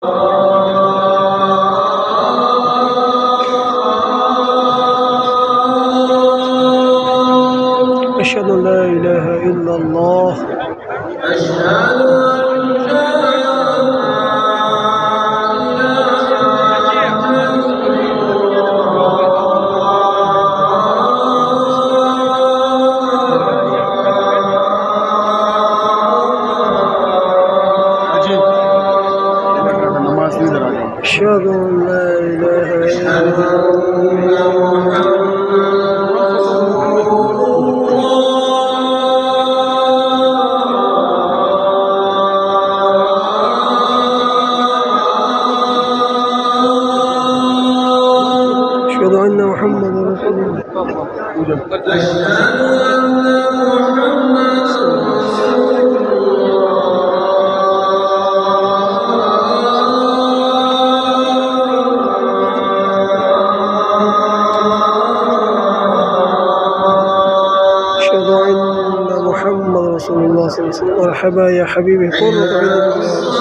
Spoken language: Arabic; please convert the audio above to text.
أشهد أن لا إله إلا الله. أشهد أن لا إله إلا الله. أشهد أن محمد رسول الله. أشهد أن محمد رسول الله صلى الله عليه وسلم. مرحبا يا حبيبي قرة عين الله.